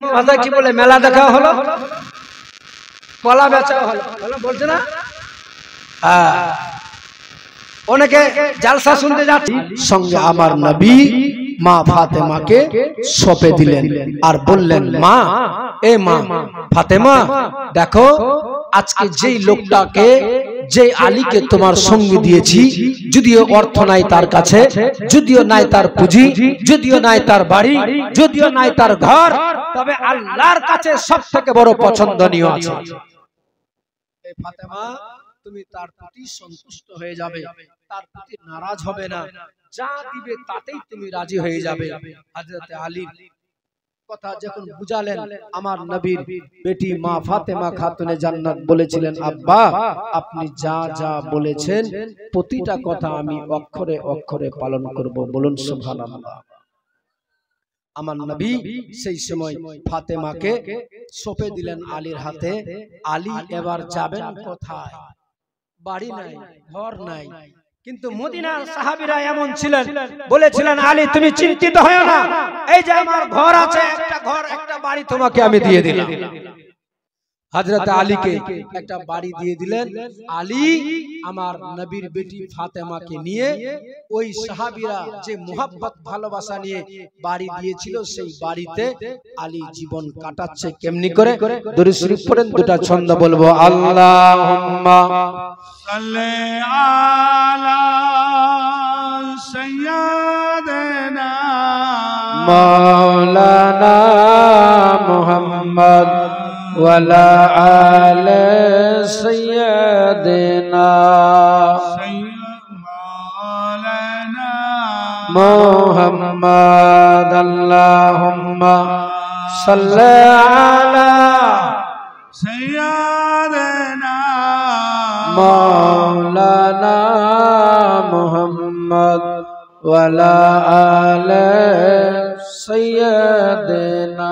ভাষা কি বলে মেলা দেখা হলো, কলা বেচা হলো, বলছে না? অনেকে জালসা শুনতে যাচ্ছে, সঙ্গে আমার নবী মা ফাতেমাকে সঁপে দিলেন আর বললেন, মা, এ মা ফাতেমা, দেখো আজকে যেই লোকটাকে, যে আলীকে তোমার সঙ্গে দিয়েছি, যদিও অর্থ নাই তার কাছে, যদিও নাই তার পুঁজি, যদিও নাই তার বাড়ি, যদিও নাই তার ঘর, তবে আল্লাহর কাছে সবথেকে বড় পছন্দনীয় আছে। এই ফাতেমা, তুমি তার প্রতি সন্তুষ্ট হয়ে যাবে, তার প্রতি নারাজ হবে না, যা দিবে তাতেই তুমি রাজি হয়ে যাবে। হযরত আলী কথা যখন বুঝালেন, আমার নবীর বেটি মা ফাতেমা খাতুনে জান্নাত বলেছিলেন, আব্বা আপনি যা যা বলেছেন প্রতিটা কথা আমি অক্ষরে অক্ষরে পালন করব, বলুন সুবহানাল্লাহ। আমার নবী সেই সময় ফাতেমাকে সঁপে দিলেন আলীর হাতে। আলী এবার যাবেন কোথায়? বাড়ি নাই, ঘর নাই, কিন্তু মদিনার সাহাবীরা এমন ছিলেন, বলেছিলেন, আলী তুমি চিন্তিত হয়ো না, এই যে আমার ঘর আছে, একটা ঘর একটা বাড়ি তোমাকে আমি দিয়ে দিলাম। হযরত আলীকে একটা বাড়ি দিয়ে দিলেন। আলী আমার নবীর বেটি ফাতেমাকে নিয়ে ওই সাহাবীরা যে মুহাব্বত ভালোবাসা নিয়ে বাড়ি দিয়েছিল, সেই বাড়িতে আলী জীবন কাটাচ্ছে। কেমনি করে? দরুদ শরীফ পড়েন, দুটো ছন্দ বলবো। আল্লাহুম্মা সাল্লি আলা সাইয়্যিদিনা মাওলানা মুহাম্মদ ওয়ালা আলে সাইয়্যিদিনা মাওলানা মুহাম্মদ। আল্লাহুম্মা সাল্লি আলা সাইয়্যিদিনা মাওলানা মুহাম্মদ ওয়ালা আলে সাইয়্যিদিনা।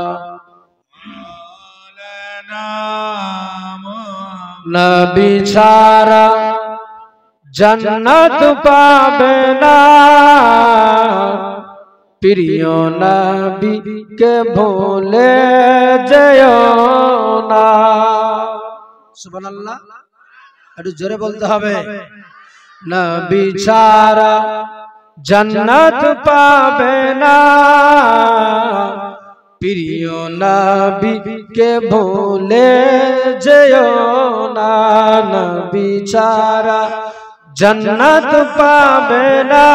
নবী ছাড়া জান্নাত পাবে না, প্রিয় নবীকে ভুলে যেও না। সুবহানাল্লাহ, একটু জোরে বলতে হবে। নবী ছাড়া জান্নাত পাবে না, প্রিয় নবীকে ভুলে যেও না। নবী ছাড়া জান্নাত পাবে না,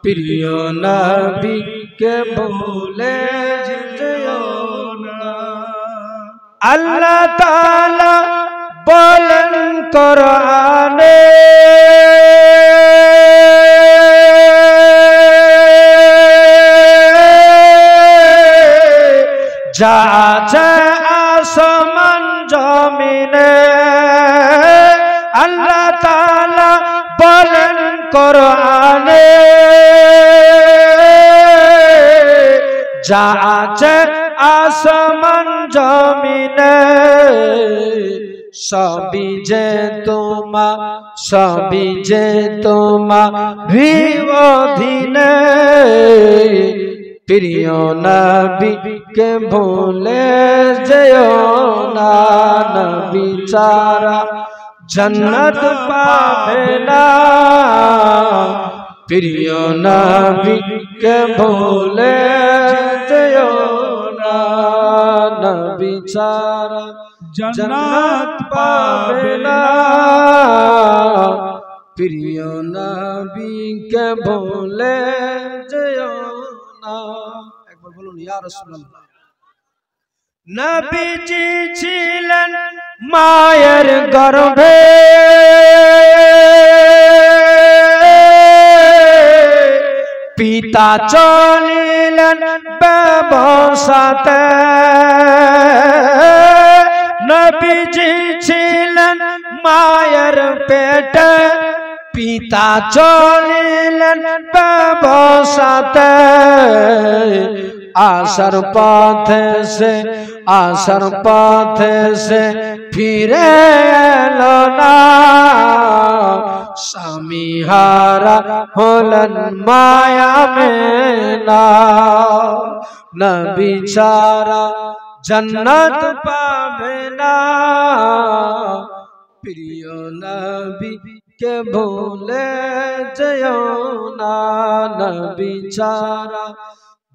প্রিয় নবীকে ভুলে যেও না। আল্লাহ তাআলা বলেন কোরআনে, যা আছে আসমান জমিনে, আল্লাহ তাআলা বলেন কোরআনে, যা আছে আসমান জমিনে, সবই যে তোমার, সবই যে তোমার অধীনে, প্রিয় নবীকে ভুলে যেও না। নবী ছাড়া জান্নাত পাবে না, প্রিয় নবীকে ভুলে যেও না। নবী ছাড়া জান্নাত পাবে না, প্রিয় নবীকে ভুলে যেও না। একবার বলুন ইয়া রাসূলুল্লাহ। নবীজি ছিলেন মায়ের গর্ভে, পিতা চলিলেন ব্যবসাতে। নবীজি ছিলেন মায়ের পেটে, পিতা চলিলেন ব্যবসাতে। आसर पाथे से फिरे एलो ना स्वामी हारा होलन माया में ना नबी चारा जन्नत पावे ना प्रिय नबी के भूले जयो ना नबी चारा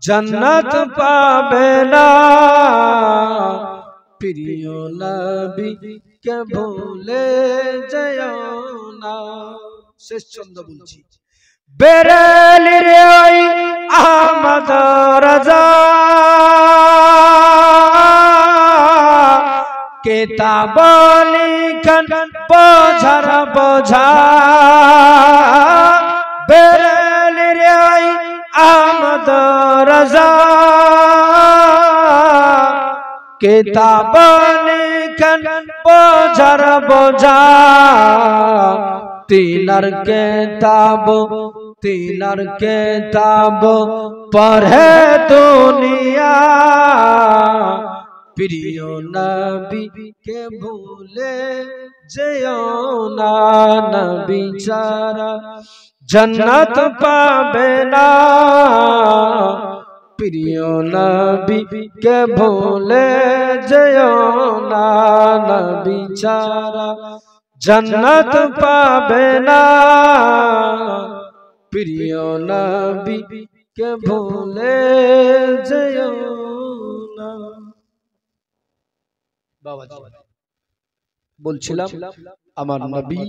जन्नत पावे ना प्रिय नबी के भूले जयो ना। शेष छंद बोलছি बेरेली रे ओई अहमद रजा किताब लिखन बोझर बोझा बेरेली रे ओई अहमद रजा किताब लिखन बोझर बोझा तीनर किताब पढ़े दुनिया प्रिय नबी के भूले जयो ना नबी चारा जन्नत पावे ना प्रिय नबी के भूले जयो ना नबी चारा जन्नत पावे ना प्रिय नबी के भूले जयो ना। বলছিলাম আমার নবী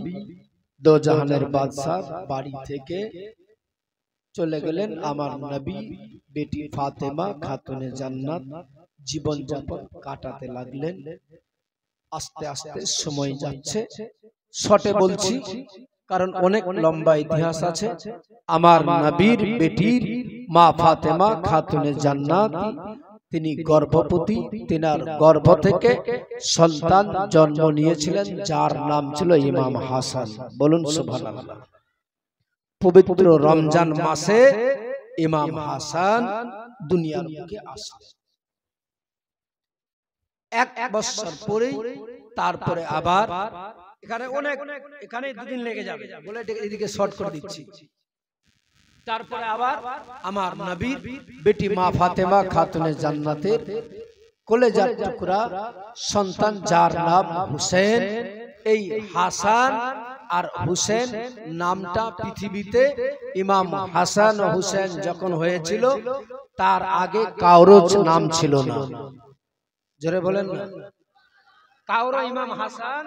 দো জাহানের বাদশা বাড়ি থেকে চলে গেলেন। আমার নবী বেটি ফাতেমা খাতুনে জান্নাত জীবন যাপন কাটাতে লাগলেন। আস্তে আস্তে সময় যাচ্ছে, শর্টে বলছি কারণ অনেক লম্বা ইতিহাস আছে। আমার নবীর বেটির মা ফাতেমা খাতুনে জান্নাত তিনি গর্ভবতী, তিনার গর্ভ থেকে সন্তান জন্ম নিয়েছিলেন যার নাম ছিল ইমাম হাসান। বলুন সুবহানাল্লাহ। পবিত্র রমজান মাসে ইমাম হাসান দুনিয়ার বুকে আসলেন। এক বছর পরে তারপরে আবার এখানে দুদিন লেগে যাবে বলে এদিকে শর্ট করে দিচ্ছি। তারপরে আবার আমার নবীর বেটি মা ফাতেমা খাতুনে জান্নাতের কলেজার টুকরা সন্তান যার নাম হুসেন। এই হাসান আর হুসেন নামটা পৃথিবীতে ইমাম হাসান ও হুসেন যখন হয়েছিল তার আগে কারো নাম ছিল না। জোরে বলেন না, কারো ইমাম হাসান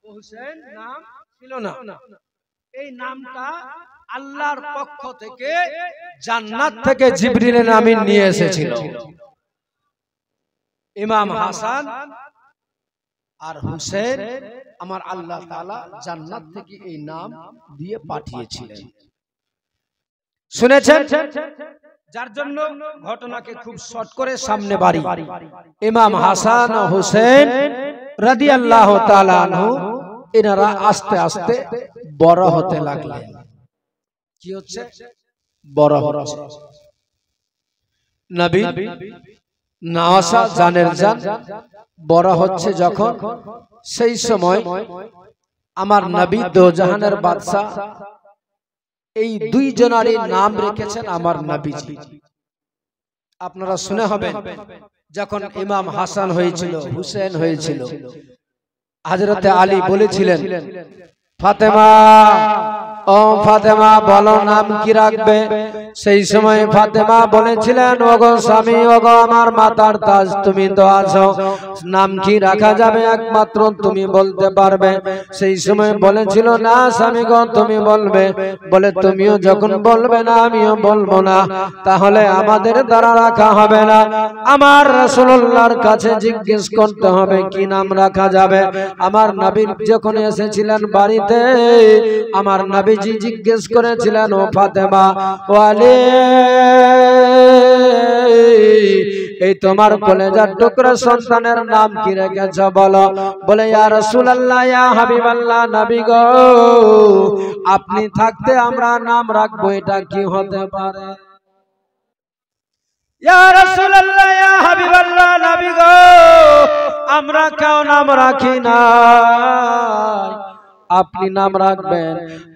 ও হুসেন নাম ছিল না। এই নামটা আল্লাহর পক্ষ থেকে জান্নাত থেকে জিবরিল আমিন নিয়ে এসেছিল। ইমাম হাসান আর হুসেন আমার আল্লাহ তাআলা জান্নাত থেকে এই নাম দিয়ে পাঠিয়েছিলেন। শুনেছেন? যার জন্য ঘটনাকে খুব শর্ট করে সামনে বাড়ি। ইমাম হাসান ও হুসেন রাদিয়াল্লাহু তাআলা আনহু এনারা আস্তে আস্তে বড় হতে লাগলেন। কি হচ্ছে? বড় হচ্ছে। নবী নওয়াসা জানের জান বড় হচ্ছে যখন, সেই সময় আমার নবী দো জাহানের বাদশা এই দুই জনারই নাম রেখেছেন আমার নবীজি। আপনারা শুনে হবেন যখন ইমাম হাসান হয়েছিল, হুসেন হয়েছিল, হযরতে আলী বলেছিলেন ফাতেমা, ও ফাতেমা বলো নাম কি রাখবে? সেই সময় ফাতেমা বলেছিলেন ওগো স্বামী, ওগো আমার মাতার তাজ, তুমি তো আছো, নাম কি রাখা যাবে একমাত্র তুমি বলতে পারবে। সেই সময় বলেছিল না স্বামী গো তুমি বলবে। বলে তুমিও যখন বলবে না আমিও বলবো না, তাহলে আমাদের দ্বারা রাখা হবে না। আমার রাসূলুল্লাহর কাছে জিজ্ঞেস করতে হবে কি নাম রাখা যাবে। আমার নবী যখন এসেছিলেন বাড়িতে, আমার নবীজি জিজ্ঞেস করেছিলেন ও ফাতেমা, ও আলী, এই তোমার কলেজার টুকরা সন্তানের নাম কি রেখেছ বলো। বলে ইয়া রাসূলুল্লাহ, ইয়া হাবিবাল্লাহ, নবী গো আপনি থাকতে আমরা নাম রাখবো, এটা কি হতে পারে? ইয়া রাসূলুল্লাহ, ইয়া হাবিবাল্লাহ, নবী গো, আমরা কেউ নাম রাখি না, আপনি নাম রাখবেন।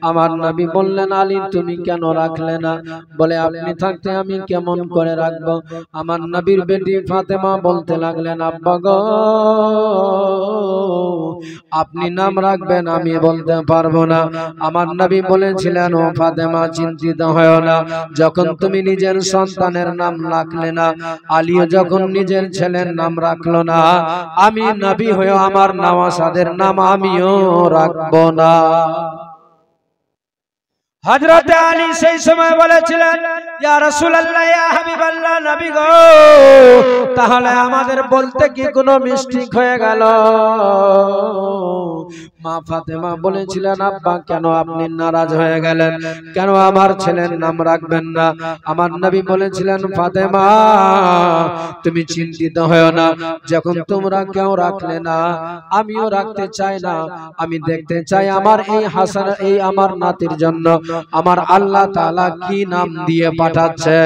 আমার নবী বললেন, আলী তুমি কেন রাখলে না? বলে, আপনি থাকতে আমি কেমন করে রাখবো? আমার নবীর বেটি ফাতেমা বলতে লাগলেন, আব্বা গো, আপনি নাম রাখবেন, আমি বলতে পারবো না। আমার নবী বলেছিলেন, ও ফাতেমা চিন্তিত হয় না, যখন তুমি নিজের সন্তানের নাম রাখলে না, আলীও যখন নিজের ছেলের নাম রাখলো না, আমি নবী হয়ে আমার নওয়াসাদের নাম আমিও রাখবো না। হযরত আলী সেই সময় বলেছিলেন, ইয়া রাসূলুল্লাহ, ইয়া হাবিবাল্লাহ, নবী গো, তাহলে আমাদের বলতে কি কোনো মিস্টেক হয়ে গেল? মা ফাতেমা বলেছিলেন, আব্বা কেন আপনি নারাজ হয়ে গেলেন? কেন আমার ছেলের নাম রাখবেন না? আমার নবী বলেছিলেন, ফাতেমা তুমি চিন্তিত হয়ো না, যখন তোমরা কেউ রাখলে না, আমিও রাখতে চাই না। আমি দেখতে চাই আমার এই হাসান, এই আমার নাতির জন্য আমার আল্লাহ তাআলা কি নাম দিয়ে পাঠাচ্ছে।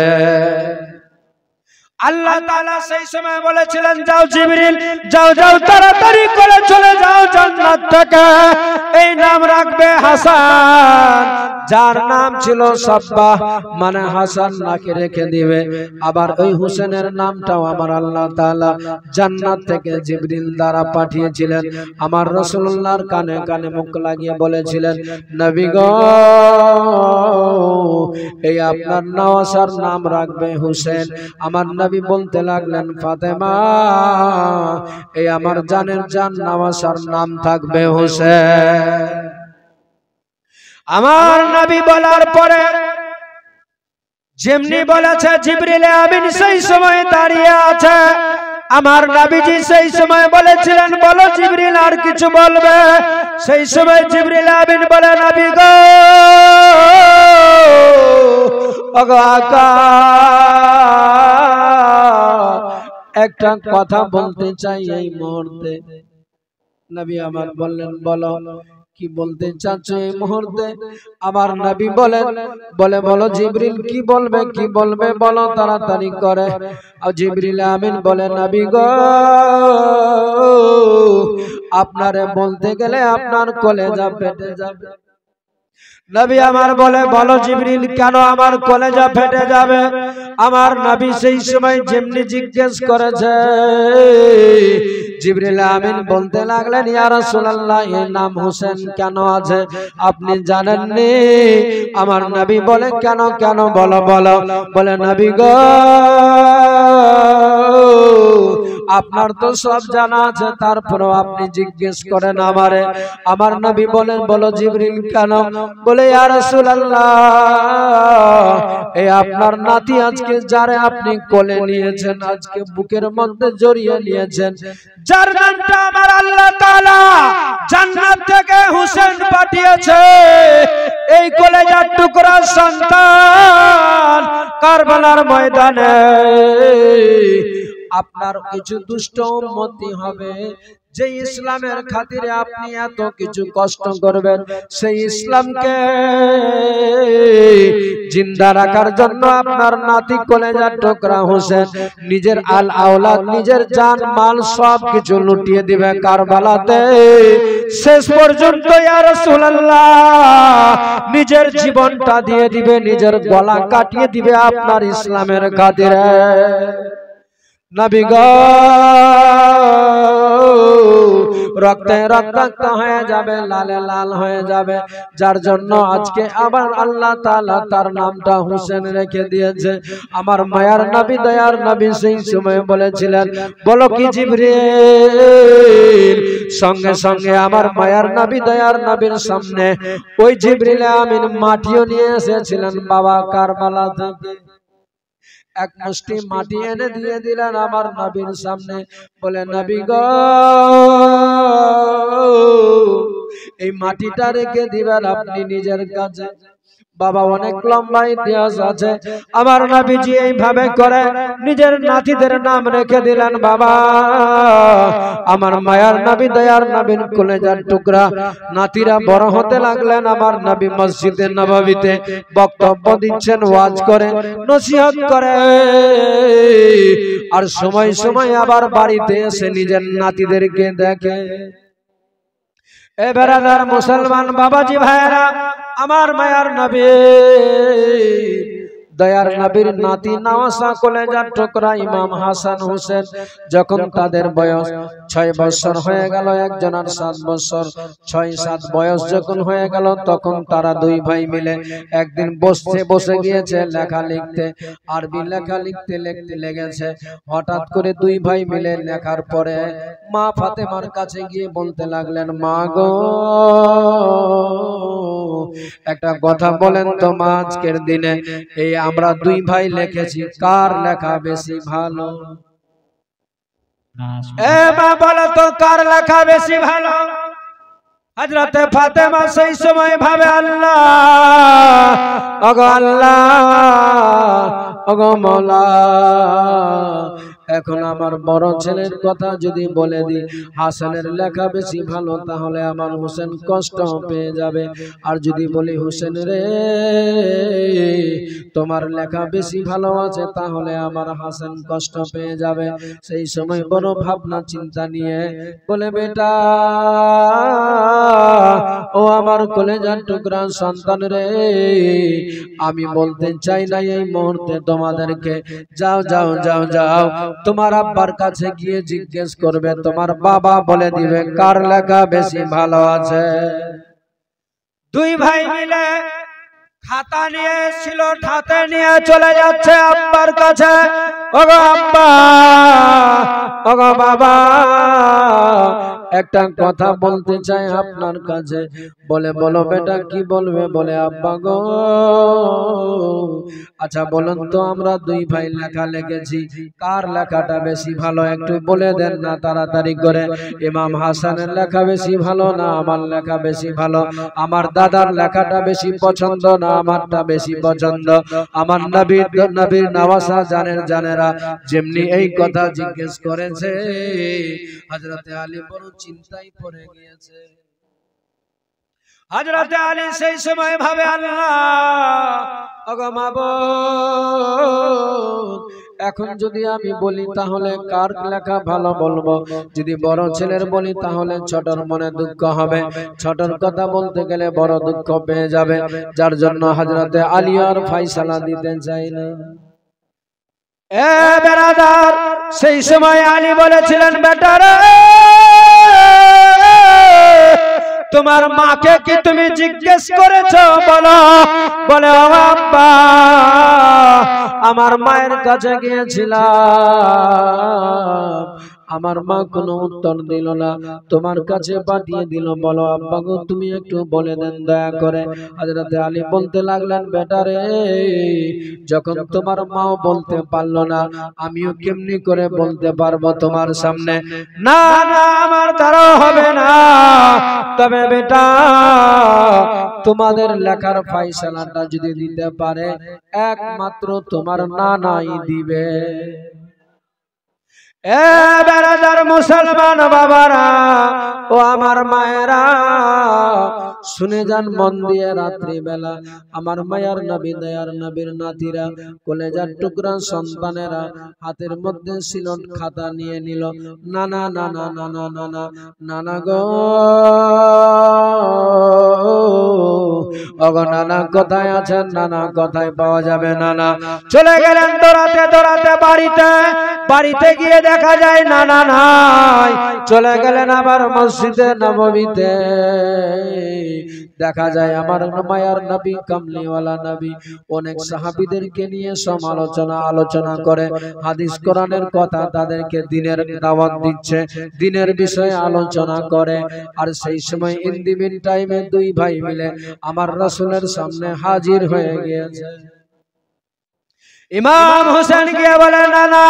আল্লাহ তাআলা সেই সময় বলেছিলেন, যাও জিবরিল, যাও যাও তাড়াতাড়ি করে চলে যাও জান্নাত থেকে, এই নাম রাখবে হাসান, যার নাম ছিল সাব্বাহ, মানে হাসান নাকি রেখে দিবে। আবার ওই হোসেনের নামটাও আমার আল্লাহ তাআলা জান্নাত থেকে জিবরিল দ্বারা পাঠিয়েছিলেন। আমার রাসূলুল্লাহর কানে কানে মুখ লাগিয়ে বলেছিলেন, নবী গো, এই আপনার নওয়াসার নাম রাখবে হোসেন। আমার নবী বলতে লাগলেন, ফাতেমা এই আমার জানের জান নওয়াসার নাম থাকবে হোসেন। আমার নবী বলার পরে যেমনি বলেছে, জিবরিল আমিন সেই সময় দাঁড়িয়ে আছে। আমার নবীজি সেই সময় বলেছিলেন, বলো জিবরিল আর কিছু বলবে? সেই সময় জিবরিল আমিন বলে, নবী গো, ওগো আকা, একটা কথা বলতে চাই এই মুহূর্তে। নবী আমার বললেন, বলো কি বলতে চাচ্ছ এই মুহূর্তে? আমার নবী বলেন, বলো জিবরিল কি বলবে, কি বলবে বলো তাড়াতাড়ি করে। আর জিবরিল আমিন বলে, নবী গো, আপনারে বলতে গেলে আপনার কলেজা ফেটে যাবে। নবী আমার বলে, বলো জিবরিল কেন আমার কলেজা ফেটে যাবে? আমার নবী সেই সময় যেমনি জিজ্ঞেস করেছে, জিবরিল আমিন বলতে লাগলেন, ইয়া রাসূলুল্লাহ, এর নাম হোসেন কেন আছে আপনি জানেননি? আমার নবী বলে, কেন কেন বলো বলো। বলে, নবী গো, আপনার তো সব জানা আছে, তারপরেও আপনি জিজ্ঞেস করেন আমারে। আমার নবী বলেন, বলো জিবরিল কেন? বলে, ইয়া রাসূলুল্লাহ, এই আপনার নাতি আজকে যারে আপনি কোলে নিয়েছেন, আজকে বুকের মধ্যে জড়িয়ে নিয়েছেন, যার নামটা আমার আল্লাহ তাআলা জান্নাত থেকে হোসেন পাঠিয়েছে, এই কলেজার টুকরা সন্তান কারবালার ময়দানে আপনার কিছু দুষ্ট উম্মতি হবে, যে ইসলামের খাতিরে আপনি এত কিছু কষ্ট করবেন, সেই ইসলামকে জিন্দা রাখার জন্য আপনার নাতি কলেজার টুকরা হোসেন নিজের আল আওলাদ, নিজের জান মাল সব কিছু লুটিয়ে দিবে কারবালাতে। শেষ পর্যন্ত ইয়া রাসূলুল্লাহ নিজের জীবনটা দিয়ে দিবে, নিজের গলা কাটিয়ে দিবে আপনার ইসলামের খাতিরে। নবী গো, রক্তে রক্তাক্ত হয়ে যাবে, লালে লাল হয়ে যাবে, যার জন্য আজকে আবার আল্লাহ তাআলা তার নামটা হোসেন রেখে দিয়েছে। আমার মায়ার নবী, দয়ার নবী সেই সময় বলেছিলেন, বলো কি জিবরিল? সঙ্গে সঙ্গে আমার মায়ার নবী, দয়ার নবীর সামনে ওই জিবরিল আমিন মাটিও নিয়ে এসেছিলেন বাবা কারবালা থেকে। এক মুষ্টি মাটি এনে দিয়ে দিলেন আমার নবীর সামনে। বলে, নবী গো, এই মাটিটা রেখে দিবেন আপনি নিজের কাছে। বাবা অনেক লম্বা ইতিহাস আছে। আমার নবীজি এইভাবে করে নিজের নাতিদের নাম রেখে দিলেন বাবা। আমার মায়ার নবী দয়ার নবীর কলেজার টুকরা নাতিরা বড় হতে লাগলেন। আমার নবী মসজিদে নববীতে বক্তব্য দিচ্ছেন, ওয়াজ করে, নসিহত করে, আর সময় সময় আবার বাড়িতে এসে নিজের নাতিদেরকে দেখে। এ বেরাদার মুসলমান বাবাজি ভাইরা, আমার মায়ার নবী দয়ার নবীর নাতি নওয়াসা কলেজার টুকরা ইমাম হাসান হোসেন যখন তাদের বয়স 6 বছর হয়ে গেল, একজনের 7 বছর, 6-7 বয়স যখন হয়ে গেল, তখন তারা দুই ভাই মিলে একদিন বসে গিয়েছে লেখা লিখতে। আরবি লেখা লিখতে লেগেছে। হঠাৎ করে দুই ভাই মিলে লেখার পরে মা ফাতেমার কাছে গিয়ে বলতে লাগলেন, মা গো, একটা কথা বলেন তো মা, আজকের দিনে এই আমরা দুই ভাই লিখেছি, কার লেখা বেশি ভালো? এ মা বলো তো, কার লেখা বেশি ভালো? হযরতে ফাতেমা সেই সময় ভাবে, আল্লাহ, ওগো আল্লাহ, ওগো মওলা, এখন আমার বড় ছেলের কথা যদি বলে দিই হাসানের লেখা বেশি ভালো, তাহলে আমার হোসেন কষ্ট পেয়ে যাবে। আর যদি বলি হোসেন রে তোমার লেখা বেশি ভালো আছে, তাহলে আমার হাসান কষ্ট পেয়ে যাবে। সেই সময় বড় ভাবনা চিন্তা নিয়ে বলে, বেটা, ও আমার কলেজার টুকরা সন্তান রে, আমি বলতে চাই না এই মুহূর্তে তোমাদেরকে, যাও যাও যাও যাও, তোমার আব্বার কাছে গিয়ে জিজ্ঞেস করবে, তোমার বাবা বলে দিবে কার লেখা বেশি ভালো আছে। দুই ভাই মিলে খাতা নিয়ে ছিল, হাতে নিয়ে চলে যাচ্ছে আব্বার কাছে। ওগো আব্বা, ওগো বাবা, একটা কথা বলতে চাই আপনার কাছে। বলে, বলো বেটা, কি বলবে? বলে, আব্বা গো, আচ্ছা বলুন তো, আমরা দুই ভাই লেখা লিখেছি, কার লেখাটা বেশি ভালো? একটু বলে দেন না তাড়াতাড়ি করে। ইমাম হাসানের লেখা বেশি ভালো না আমার লেখা বেশি ভালো? আমার দাদার লেখাটা বেশি পছন্দ না আমারটা বেশি পছন্দ? আমার নবীর নওয়াসা জানেরা যেমনি এই কথা জিজ্ঞেস করেছে, হযরতে আলী বড় চিন্তায় পড়ে গিয়েছে। হযরতে আলী সেই সময় ভাবে, আল্লাহ, ওগো মাবুদ, এখন যদি আমি বলি তাহলে কার লেখা ভালো বলবো? যদি বড় ছেলের বলি তাহলে ছোটর মনে দুঃখ হবে, ছোটর কথা বলতে গেলে বড় দুঃখ পেয়ে যাবে, যার জন্য হযরতে আলী আর ফয়সালা দিতে চাই না। এ বেরাদার, সেই সময় আলী বলেছিলেন, বেটা রে, তোমার মাকে কি তুমি জিজ্ঞেস করেছো? বলো। বলে, ও আব্বা, আমার মায়ের কাছে গিয়েছিলাম, আমার মা কোনো উত্তর দিল না, তোমার কাছে পাঠিয়ে দিল, বলো আব্বা গো, তুমি একটু বলে দেন দয়া করে। হযরতে আলী বলতে লাগলেন, বেটা রে, যখন তোমার মাও বলতে পারলো না, আমিও কেমনি করে বলতে পারবো তোমার সামনে? না না, আমার দ্বারা হবে না। তবে বেটা, তোমাদের লেখার ফয়সালাটা যদি দিতে পারে, একমাত্র তোমার নানাই দিবে। এ বেরাদার মুসলমান বাবারা, ও আমার মায়েরা, শুনে যান মন দিয়ে। রাত্রি বেলা আমার মায়ার নবী দয়ার নবীর নাতিরা, কলেজার টুকরা সন্তানেরা হাতের মধ্যে সিলট খাতা নিয়ে নিল। নানা নানা নানা নানা নানা গো, ওগো নানা কোথায় আছেন? নানা কোথায় পাওয়া যাবে? নানা চলে গেলেন দৌড়াতে দৌড়াতে বাড়িতে গিয়ে দেখা যায় নানা নাই। চলে গেলেন আবার মসজিদে নববীতে, দেখা যায় আমার মায়ার নবী কামলিওয়ালা নবী অনেক সাহাবীদেরকে নিয়ে আলোচনা করে, হাদিস কোরআনের কথা তাদেরকে দিনের দাওয়াত দিচ্ছে, দিনের বিষয়ে আলোচনা করে। আর সেই সময় ইন দি মিন টাইমে দুই ভাই মিলে আমার রাসূলের সামনে হাজির হয়ে গিয়েছে। ইমাম হোসেন গিয়ে বলে, নানা,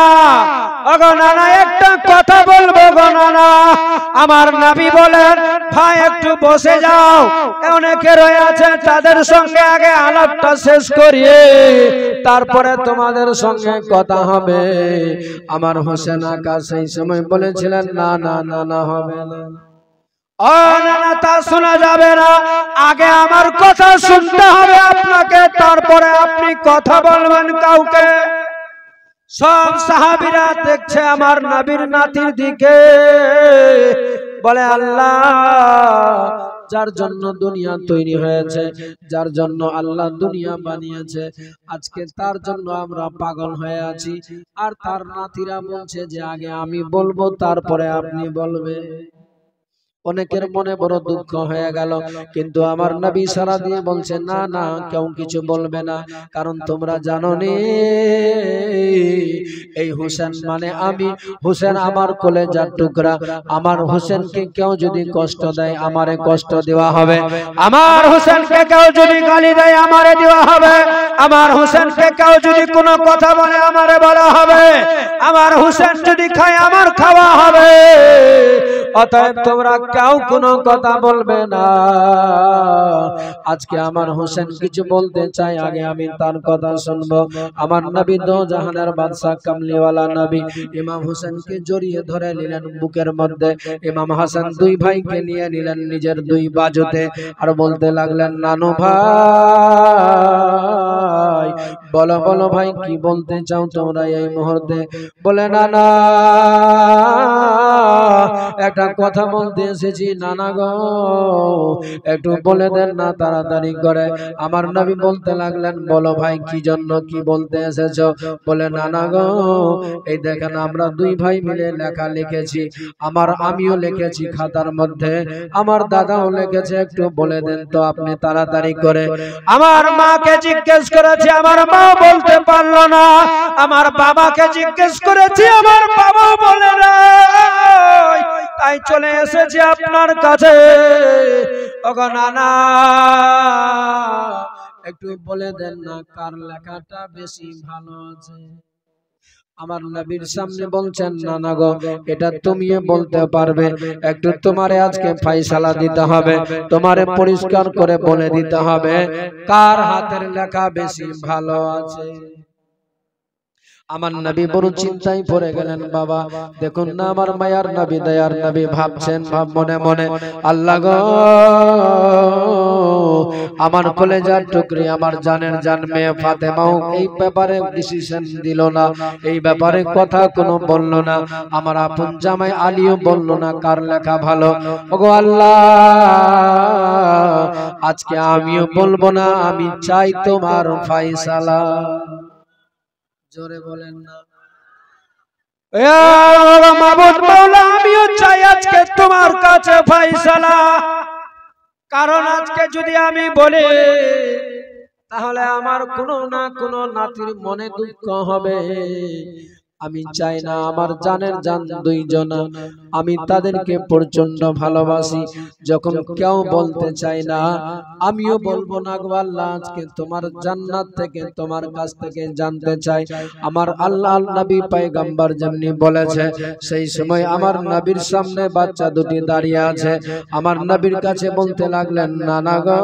ওগো নানা, একটা কথা বলবো গো নানা, আমার নবী বলেন ভাই একটু বসে যাও, অনেকে রয়ে আছে তাদের সঙ্গে আগে আলাপটা শেষ করিয়ে তারপরে তোমাদের সঙ্গে কথা হবে। আমার হোসেন আকা সেই সময় বলেছিলেন না না না না, হবে না, ও না না, তা শোনা যাবে না, আগে আমার কথা শুনতে হবে আপনাকে, তারপরে আপনি কথা বলবেন কাউকে। সব সাহাবীরা দেখছে আমার নবীর নাতির দিকে, বলে আল্লাহ, যার জন্য দুনিয়া তৈরি হয়েছে, যার জন্য আল্লাহ দুনিয়া বানিয়েছে, আজকে তার জন্য আমরা পাগল হয়ে আছি। আর তার নাতিরা বলছে যে আগে আমি বলবো তারপরে আপনি বলবেন। অনেকের মনে বড় দুঃখ হয়ে গেল, কিন্তু আমার নবী সারা দিয়ে বলছে না না, কেউ কিছু বলবে না, কারণ তোমরা জানো নি এই হোসেন মানে আমি, হোসেন আমার কলেজার টুকরা, আমার হোসেনকে কেউ যদি কষ্ট দেয় আমারে কষ্ট দেওয়া হবে, আমার হোসেনকে কেউ যদি গালি দেয় আমারে দেওয়া হবে, আমার হোসেনকে কেউ যদি কোনো কথা বলে আমারে বলা হবে, আমার হোসেন যদি খায় আমার খাওয়া হবে। অতএব তোমরা কেউ কোনো কথা বলবে না। আজকে আমার হোসেন কিছু বলতে চাই, আগে আমি তার কথা শুনবো। আমার নবী দো জাহানের বাদশা কামলিওয়ালা নবী ইমাম হোসেনকে জড়িয়ে ধরে নিলেন বুকের মধ্যে। ইমাম হাসান দুই ভাইকে নিয়ে নিলেন নিজের দুই বাজুতে, আর বলতে লাগলেন নানু ভাই, বলো বলো ভাই কি বলতে চাও তোমরা এই মুহূর্তে। বলে না না, একটা কথা বলতে এসেছি নানা গো, একটু বলে দেন না তাড়াতাড়ি করে। আমার নবী বলতে লাগলেন বলো ভাই কি জন্য কি বলতে এসেছো। বলে নানা গো, এই দেখেন আমরা দুই ভাই মিলে লেখা লিখেছি, আমিও লিখেছি খাতার মধ্যে, আমার দাদাও লিখেছে, একটু বলে দেন তো আপনি তাড়াতাড়ি করে। আমার মাকে জিজ্ঞেস করেছি, আমার মা বলতে পারলো না, আমার বাবাকে জিজ্ঞেস করেছি, আমার বাবাও বলে না, তাই চলে এসেছি আপনার কাছে। ওগো নানা, একটু বলে দেন না কার লেখাটা বেশি ভালো আছে। আমার নবীর সামনে বলছেন নানা গো, এটা তুমিও বলতে পারবে, একটু তোমারে আজকে ফয়সালা দিতে হবে, তোমারে পরিষ্কার করে বলে দিতে হবে কার হাতের লেখা বেশি ভালো আছে। আমার নবী বড় চিন্তায় পড়ে গেলেন। বাবা দেখুন না, আমার মায়ার নবী দয়ার নবী ভাবছেন ভাব মনে মনে, আল্লাহ গো, আমার কলেজার টুকরি, আমার জানের জান মেয়ে ফাতেমাও এই ব্যাপারে ডিসিশন দিল না, এই ব্যাপারে কথা কোনো বলল না, আমার আপন জামাই আলীও বলল না কার লেখা ভালো। ওগো আল্লাহ, আজকে আমিও বলবো না, আমি চাই তোমার ফয়সালা। জোরে বলেন না, মাবুদ মাওলা, আমিও চাই আজকে তোমার কাছে ফয়সালা। কারণ আজকে যদি আমি বলি তাহলে আমার কোনো না কোনো নাতির মনে দুঃখ হবে। আমি চাই না আমার জানের জান দুইজনা, আমি তাদেরকে প্রচন্ড ভালোবাসি, যখন কেউ বলতে চাই না আমিও বলবো না গো আল্লাহ, আজকে তোমার জান্নাত থেকে তোমার কাছ থেকে জানতে চাই। আমার আল্লাহ নবী পয়গম্বর যেমনি বলেছে, সেই সময় আমার নবীর সামনে বাচ্চা দুটি দাঁড়িয়ে আছে, আমার নবীর কাছে বলতে লাগলেন নানা গো,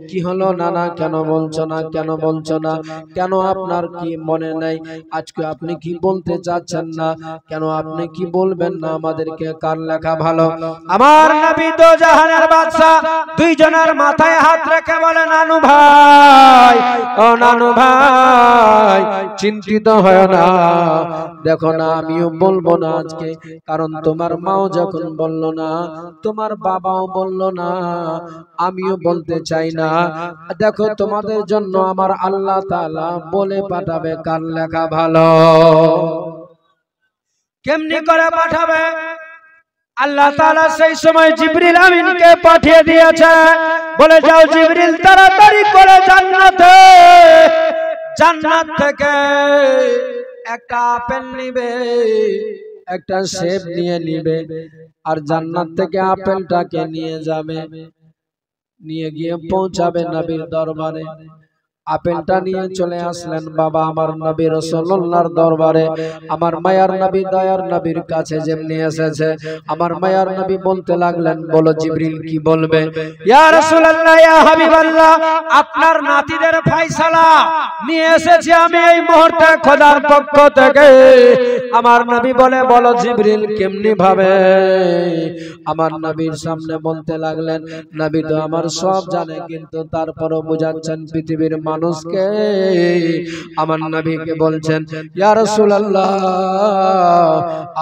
কি হলো নানা, কেন বলছো না, কেন বলছো না, কেন আপনার কি মনে নাই, আজকে আপনি কি বলতে চাচ্ছেন না, কেন আপনি কি বলবেন না আমাদেরকে কার লেখা ভালো। আমার নবী দো জাহানের বাদশা দুইজনের মাথায় হাত রেখে বলে নানু ভাই, ও নানু ভাই, চিন্তিত হয় না, দেখো না আমিও বলবো না আজকে, কারণ তোমার মাও যখন বললো না, তোমার বাবাও বললো না, আমিও বলতে চাই না। দেখো তোমাদের জন্য আমার আল্লাহ তাআলা বলে পাঠাবে কার লেখা ভালো। কেমনি করে পাঠাবে? আল্লাহ তাআলা সেই সময় জিবরিল আমিনকে পাঠিয়ে দিয়েছে, বলে যাও জিবরিল তাড়াতাড়ি করে জান্নাতে, জান্নাত থেকে একটা আপেল নিবে, একটা সেব নিয়ে নিবে, আর জান্নাত থেকে আপেলটাকে নিয়ে যাবে, নিয়ে গিয়ে পৌঁছাবে নবীর দরবারে। আপেলটা নিয়ে চলে আসলেন বাবা আমার নবী রাসূলুল্লাহর দরবারে। আমার মায়ার নবী দয়ার নবীর কাছে যেমনি এসেছে, আমার মায়ার নবী বলতে লাগলেন, বলো জিবরিল কি বলবে? ইয়া রাসূলুল্লাহ, ইয়া হাবিবাল্লাহ, আপনার নাতিদের ফয়সালা নিয়ে এসেছি আমি এই মুহূর্তে খোদার পক্ষ থেকে। আমার নবী বলে, বলো জিবরিল কেমনি ভাবে? আমার নবীর সামনে বলতে লাগলেন, নবী তো আমার সব জানে, কিন্তু তারপরও বুঝাচ্ছেন পৃথিবীর মানুষকে। আমার নবীকে বলছেন, ইয়া রাসূলুল্লাহ,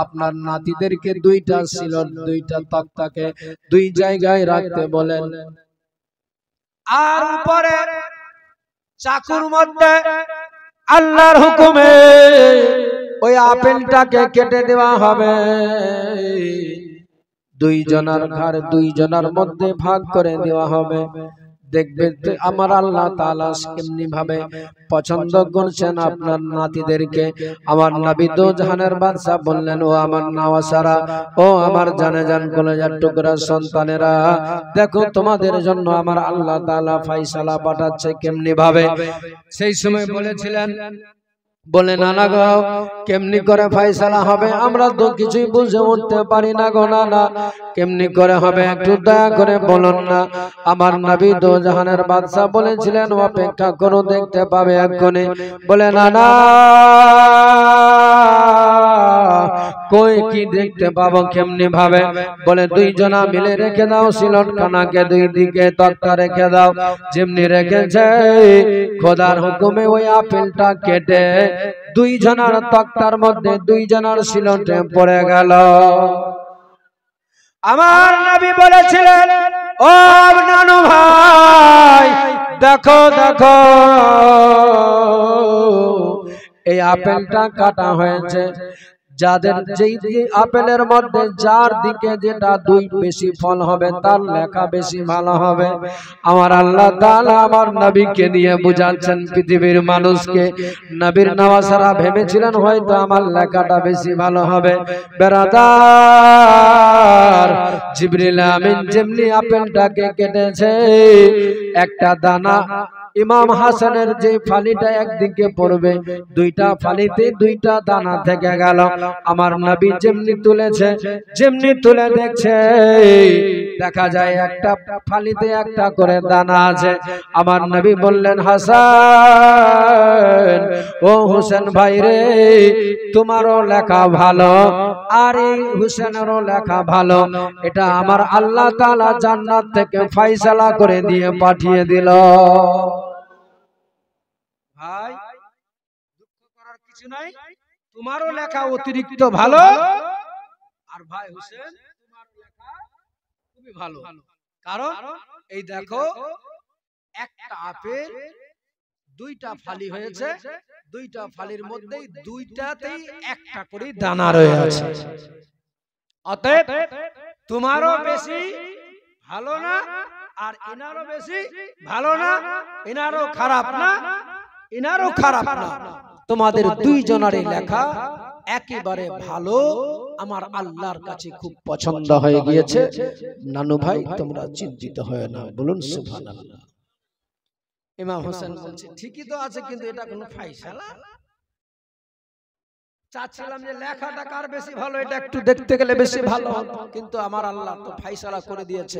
আপনার নাতিদেরকে দুইটা সিলট, দুইটা তক্তাকে দুই জায়গায় রাখতে বলেন, আর উপরে চাকুর মধ্যে আল্লাহর হুকুমে ওই আপেলটাকে কেটে দেওয়া হবে। দুইজনের ঘর দুইজনের মধ্যে ভাগ করে দেওয়া হবে। দেখবেন আমার আল্লাহ তাআলা কেমনি ভাবে পছন্দ করছেন আপনার নাতিদেরকে। আমার নবী দো জাহানের বাদশা বললেন, ও আমার নওয়াসারা, ও আমার জানে জান কলেজার টুকরা সন্তানেরা, দেখো তোমাদের জন্য আমার আল্লাহ তাআলা ফয়সালা পাঠাচ্ছে কেমনি ভাবে। সেই সময় বলেছিলেন, বলে নানা গো, কেমনি করে ফয়সালা হবে? আমরা তো কিছুই বুঝে উঠতে পারি না গো নানা, কেমনি করে হবে একটু দয়া করে বলুন না। আমার নবী দো জাহানের বাদশা বলেছিলেন, অপেক্ষা করো, দেখতে পাবে এক্ষুনি। বলে নানা, কই কি দেখতে পাবো কেমনি ভাবে? বলে দুইজনা মিলে রেখে দাও সিলট খানাকে, দুই দিকে তক্তা রেখে দাও। যেমনি রেখেছে খোদার হুকুমে ওই আপেলটা কেটে দুইজনার তক্তার মধ্যে দুইজনার সিলটে পড়ে গেল। আমার নবী বলেছিলেন, ও নানু ভাই, দেখো দেখো, এই আপেলটা কাটা হয়েছে, যাদের যেই আপেলের মধ্যে যার দিকে যেটা দুই বেশি ফল হবে তার লেখা বেশি ভালো হবে। আমার আল্লাহ তাআলা আমার নবীকে দিয়ে বুঝাচ্ছেন পৃথিবীর মানুষকে। নবীর নওয়াসারা ভেবেছিলেন হয়তো আমার লেখাটা বেশি ভালো হবে। বেরাদার, জিবরিল আমিন যেমনি আপেলটাকে কেটেছে, একটা দানা ইমাম হাসানের যে ফালিটা একদিকে পড়বে, দুইটা ফালিতে দুইটা দানা থেকে গেল। আমার নবী যেমনি তুলেছে, যেমনি তুলে দেখছে, দেখা যায় একটা ফালিতে একটা করে দানা আছে। আমার নবী বললেন, হাসান, ও হোসেন ভাই রে, তোমারও লেখা ভালো আর এই হোসেনেরও লেখা ভালো। এটা আমার আল্লাহ তাআলা জান্নাত থেকে ফয়সালা করে দিয়ে পাঠিয়ে দিল। ভাই, দুঃখ করার কিছু নাই, তোমারও লেখা অতিরিক্ত ভালো, আর ভাই হোসেন তোমার লেখা খুবই ভালো। কারণ এই দেখো, একটা আপেল দুইটা ফালি হয়েছে, দুইটা ফালির মধ্যে দুইটাতেই একটা করে দানা রয়েছে। অতএব তোমারও বেশি ভালো না, আর এনারও বেশি ভালো না, এনারও খারাপ না, এনারও খারাপ না, তোমাদের দুইজনেরই লেখা একেবারে ভালো, আমার আল্লাহর কাছে খুব পছন্দ হয়ে গিয়েছে। নানু ভাই, তোমরা চিন্তিত হয় না, বলুন সুবহানাল্লাহ। ইমাম হোসেন বলছে, ঠিকই তো আছে, কিন্তু এটা কোনো ফয়সালা। চাচ্ছিলাম যে লেখাটা কার বেশি ভালো, এটা একটু দেখতে গেলে বেশি ভালো হতো, কিন্তু আমার আল্লাহ তো ফয়সালা করে দিয়েছে।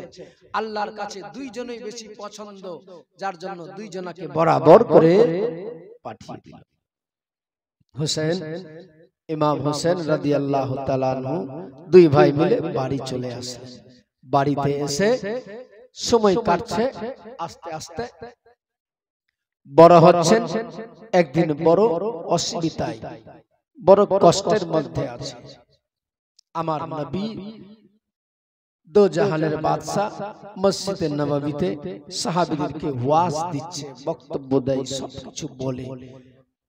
আল্লাহর কাছে দুইজনই বেশি পছন্দ, যার জন্য দুইজনাকে বরাবর করে পাঠিয়ে দিল। হোসেন, ইমাম হোসেন রাদিয়াল্লাহু তাআলা আনহু দুই ভাই মিলে বাড়ি চলে আসে। বাড়িতে এসে সময় কাটছে, আস্তে আস্তে বড় হচ্ছেন। একদিন বড় অসুবিধায়, বড় কষ্টের মধ্যে আছে। আমার নবী দো জাহানের বাদশা মসজিদে নববীতে সাহাবীদেরকে ওয়াজ দিচ্ছে, বক্তব্য দেয়, সবকিছু বলে।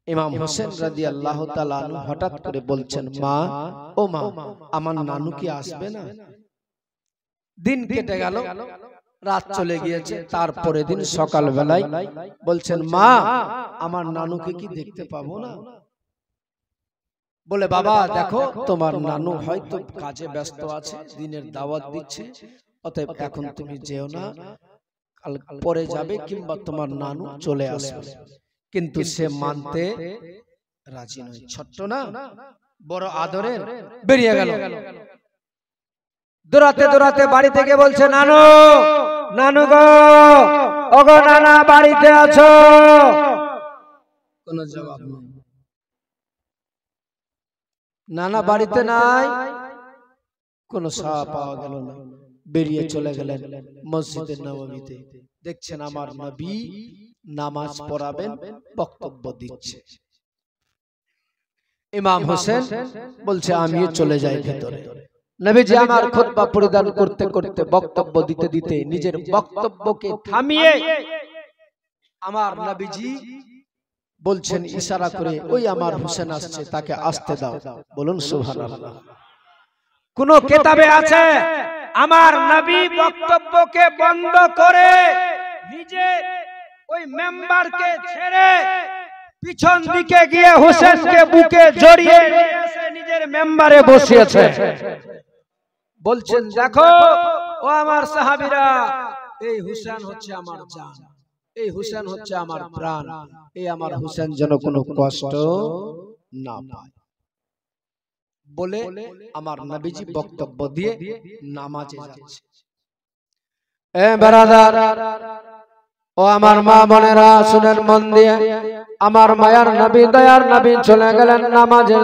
ইমাম হোসেন রাদিয়াল্লাহু তাআলা আনহু হঠাৎ করে বলছেন, মা, ও মা, আমার নানু কি আসবে না? দিন কেটে গেল, রাত চলে গিয়েছে। তারপরে দিন সকাল বেলায় বলছেন, মা, আমার নানুকে কি দেখতে পাবো না? বলে, বাবা দেখো, তোমার নানু হয়তো কাজে ব্যস্ত আছে, দিনের দাওয়াত দিচ্ছে, অতএব এখন তুমি যেও না, কাল পরে যাবে কিংবা তোমার নানু চলে আসবে, কিন্তু সে মানতে রাজি নয়। ছোট্ট না, বড় আদরের, বেরিয়ে গেল। দৌড়াতে দৌড়াতে বাড়ি থেকে বলছে, নানু, নানু গো, ওগো নানা বাড়িতে আছো? কোনো জবাব নেই। নানা বাড়িতে নাই, কোনো সাড়া পাওয়া গেল না। বেরিয়ে চলে গেলেন মসজিদে নববীতে। দেখছেন আমার নবী নামাজ পড়াবেন, বক্তব্য দিচ্ছে। ইমাম হোসেন বলছে আমিও চলে যাই ভেতরে। নবীজি আমার খুতবা পরিধান করতে করতে, বক্তব্য দিতে দিতে নিজের বক্তব্যকে থামিয়ে আমার নবীজি বলছেন ইশারা করে, ওই আমার হোসেন আসছে, তাকে আসতে দাও। বলুন সুবহানাল্লাহ। কোন কিতাবে আছে আমার নবী বক্তব্যকে বন্ধ করে নিজে ওই মেম্বারকে ছেড়ে পিছন দিকে গিয়ে হোসেনকে বুকে জড়িয়ে নিয়ে এসে নিজের মেম্বারে বসিয়েছে। বলছেন দেখো ও আমার সাহাবীরা, এই হোসেন হচ্ছে আমার জান, এই হোসেন হচ্ছে আমার প্রাণ, এই আমার হোসেন যেন কোনো কষ্ট না পায়। বলে আমার নবীজি বক্তব্য দিয়ে নামাজে যাচ্ছে। এ ব্রাদার, ও আমার মা বোনেরা, শুনেন মন দিয়ে, আমার মায়ার নবী, দয়ার নবী চলে গেলেন নামাজে।